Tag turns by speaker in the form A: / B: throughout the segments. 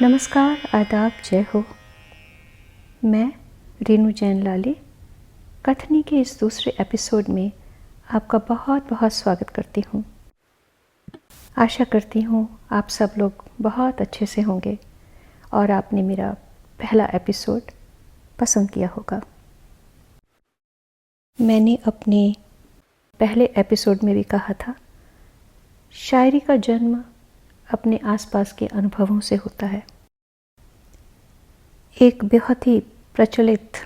A: नमस्कार, आदाब, जय हो। मैं रेणु जैन लाली कथनी के इस दूसरे एपिसोड में आपका बहुत बहुत स्वागत करती हूँ। आशा करती हूँ आप सब लोग बहुत अच्छे से होंगे और आपने मेरा पहला एपिसोड पसंद किया होगा। मैंने अपने पहले एपिसोड में भी कहा था, शायरी का जन्म अपने आसपास के अनुभवों से होता है। एक बहुत ही प्रचलित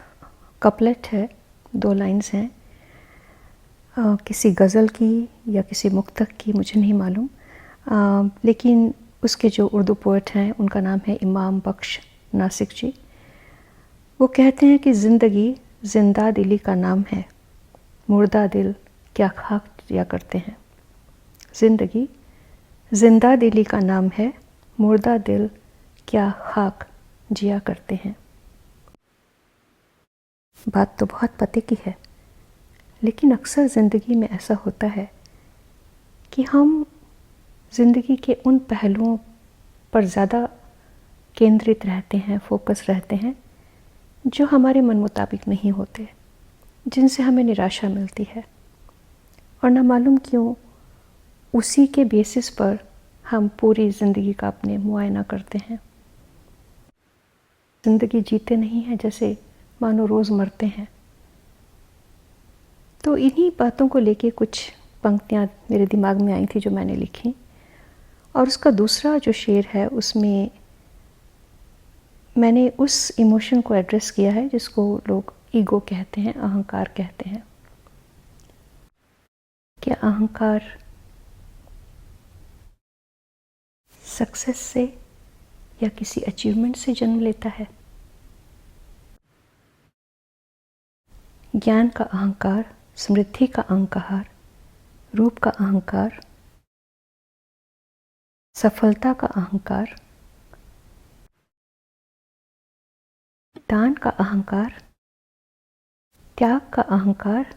A: कपलेट है, 2 लाइन्स हैं, किसी गज़ल की या किसी मुक्तक की मुझे नहीं मालूम, लेकिन उसके जो उर्दू पोएट हैं उनका नाम है इमाम बख्श नासिक जी। वो कहते हैं कि ज़िंदगी जिंदा दिली का नाम है, मुर्दा दिल क्या खाक जिया करते हैं। ज़िंदगी जिंदा दिली का नाम है, मुर्दा दिल क्या खाक जिया करते हैं। बात तो बहुत पते की है, लेकिन अक्सर ज़िंदगी में ऐसा होता है कि हम ज़िंदगी के उन पहलुओं पर ज़्यादा केंद्रित रहते हैं, फोकस रहते हैं जो हमारे मन मुताबिक नहीं होते, जिनसे हमें निराशा मिलती है, और ना मालूम क्यों उसी के बेसिस पर हम पूरी ज़िंदगी का अपने मुआयना करते हैं। ज़िंदगी जीते नहीं हैं, जैसे मानो रोज़ मरते हैं। तो इन्हीं बातों को लेके कुछ पंक्तियाँ मेरे दिमाग में आई थी जो मैंने लिखी, और उसका दूसरा जो शेर है उसमें मैंने उस इमोशन को एड्रेस किया है जिसको लोग ईगो कहते हैं, अहंकार कहते हैं। क्या अहंकार सक्सेस से या किसी अचीवमेंट से जन्म लेता है? ज्ञान का अहंकार, समृद्धि का अहंकार, रूप का अहंकार, सफलता का अहंकार, दान का अहंकार, त्याग का अहंकार,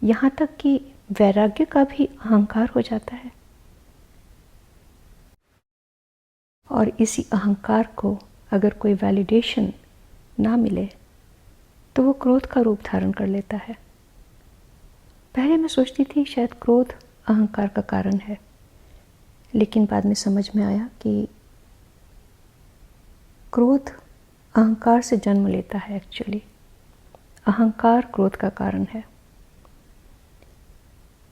A: यहाँ तक कि वैराग्य का भी अहंकार हो जाता है। और इसी अहंकार को अगर कोई वैलिडेशन ना मिले तो वो क्रोध का रूप धारण कर लेता है। पहले मैं सोचती थी शायद क्रोध अहंकार का कारण है, लेकिन बाद में समझ में आया कि क्रोध अहंकार से जन्म लेता है। एक्चुअली अहंकार क्रोध का कारण है।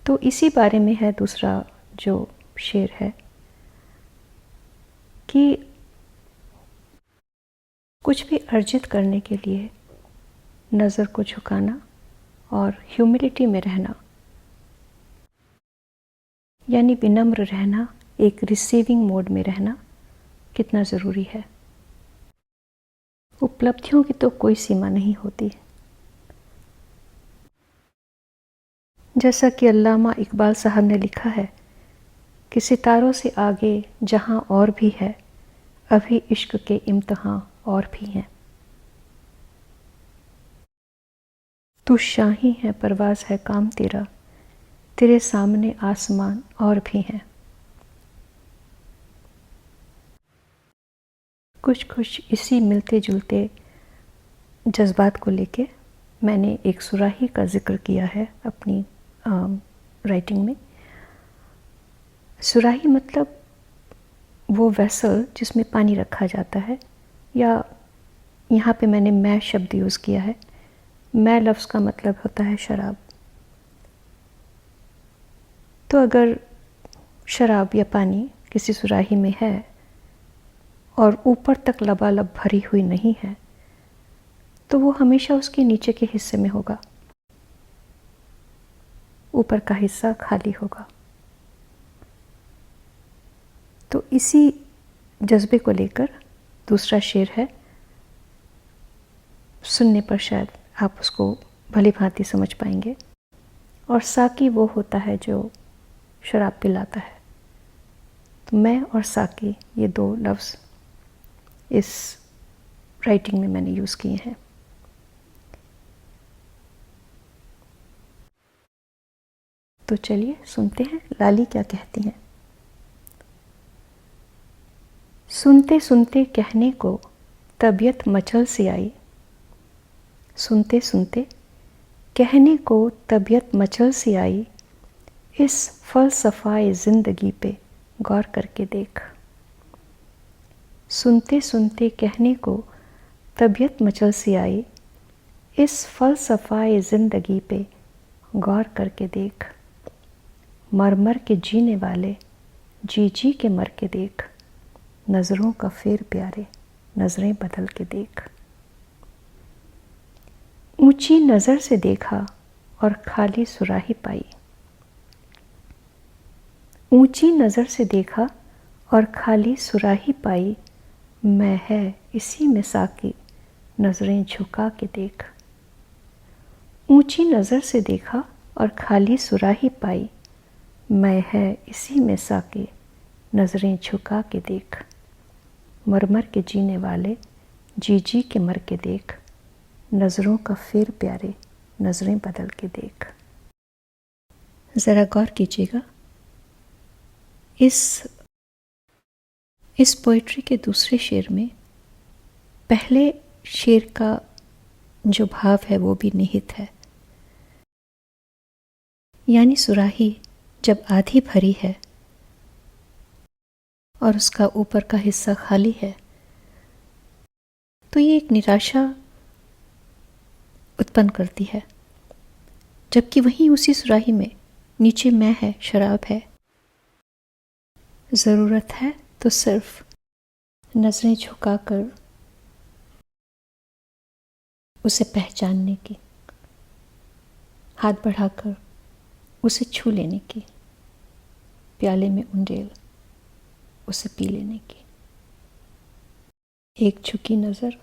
A: तो इसी बारे में है दूसरा जो शेर है कि कुछ भी अर्जित करने के लिए नज़र को झुकाना और ह्यूमिलिटी में रहना, यानी विनम्र रहना, एक रिसीविंग मोड में रहना कितना ज़रूरी है। उपलब्धियों की तो कोई सीमा नहीं होती। जैसा कि अल्लामा इकबाल साहब ने लिखा है कि सितारों से आगे जहां और भी है, अभी इश्क के इम्तिहान और भी हैं। तू शाही है, परवाज़ है काम तेरा, तेरे सामने आसमान और भी हैं। कुछ इसी मिलते जुलते जज्बात को लेके मैंने एक सुराही का जिक्र किया है अपनी राइटिंग में। सुराही मतलब वो वेसल जिसमें पानी रखा जाता है, या यहाँ पे मैंने मैं शब्द यूज़ किया है। मैं लफ्ज़ का मतलब होता है शराब। तो अगर शराब या पानी किसी सुराही में है और ऊपर तक लबालब भरी हुई नहीं है, तो वो हमेशा उसके नीचे के हिस्से में होगा, ऊपर का हिस्सा खाली होगा। तो इसी जज्बे को लेकर दूसरा शेर है। सुनने पर शायद आप उसको भली भांति समझ पाएंगे। और साकी वो होता है जो शराब पिलाता है। तो मैं और साकी, ये 2 लफ्ज़ इस राइटिंग में मैंने यूज़ किए हैं। तो चलिए सुनते हैं लाली क्या कहती हैं। सुनते सुनते कहने को तबीयत मचल सी आई। सुनते सुनते कहने को तबीयत मचल सी आई। इस फ़लसफ़ाए ज़िंदगी पे गौर करके देख। सुनते सुनते कहने को तबीयत मचल सी आई। इस फ़लसफ़ाए ज़िंदगी पे गौर करके देख। मर मर के जीने वाले जी जी के मर के देख। नज़रों का फेर प्यारे नज़रें बदल के देख। ऊंची नज़र से देखा और खाली सुराही पाई। ऊंची नज़र से देखा और खाली सुराही पाई। मैं है इसी में साकी नज़रें झुका के देख। ऊंची नज़र से देखा और खाली सुराही पाई। मैं है इसी में साकी नज़रें झुका के देख। मर मर के जीने वाले जी जी के मर के देख। नज़रों का फेर प्यारे नज़रें बदल के देख। ज़रा गौर कीजिएगा, इस पोइट्री के दूसरे शेर में पहले शेर का जो भाव है वो भी निहित है। यानी सुराही जब आधी भरी है और उसका ऊपर का हिस्सा खाली है तो ये एक निराशा उत्पन्न करती है, जबकि वहीं उसी सुराही में नीचे मैं है, शराब है। ज़रूरत है तो सिर्फ नज़रें झुकाकर उसे पहचानने की, हाथ बढ़ाकर उसे छू लेने की, प्याले में उंडेल उसे पी लेने की। एक झुकी नज़र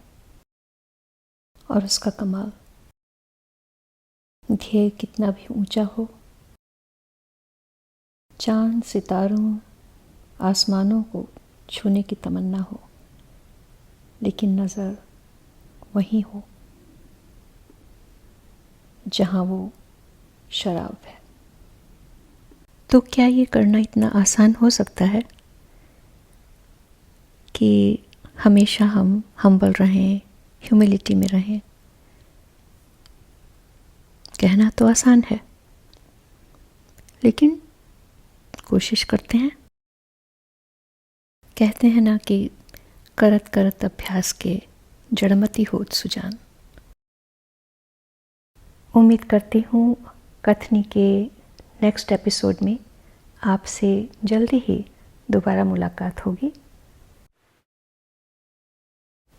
A: और उसका कमाल। ध्येय कितना भी ऊंचा हो, चांद सितारों आसमानों को छूने की तमन्ना हो, लेकिन नज़र वहीं हो जहां वो शराब है। तो क्या ये करना इतना आसान हो सकता है कि हमेशा हम हम्बल रहें, ह्यूमिलिटी में रहें? कहना तो आसान है, लेकिन कोशिश करते हैं। कहते हैं ना कि करत करत अभ्यास के जड़मति होत सुजान। उम्मीद करती हूँ कथनी के नेक्स्ट एपिसोड में आपसे जल्दी ही दोबारा मुलाकात होगी।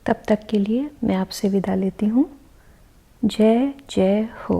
A: तब तक के लिए मैं आपसे विदा लेती हूँ। जय जय हो।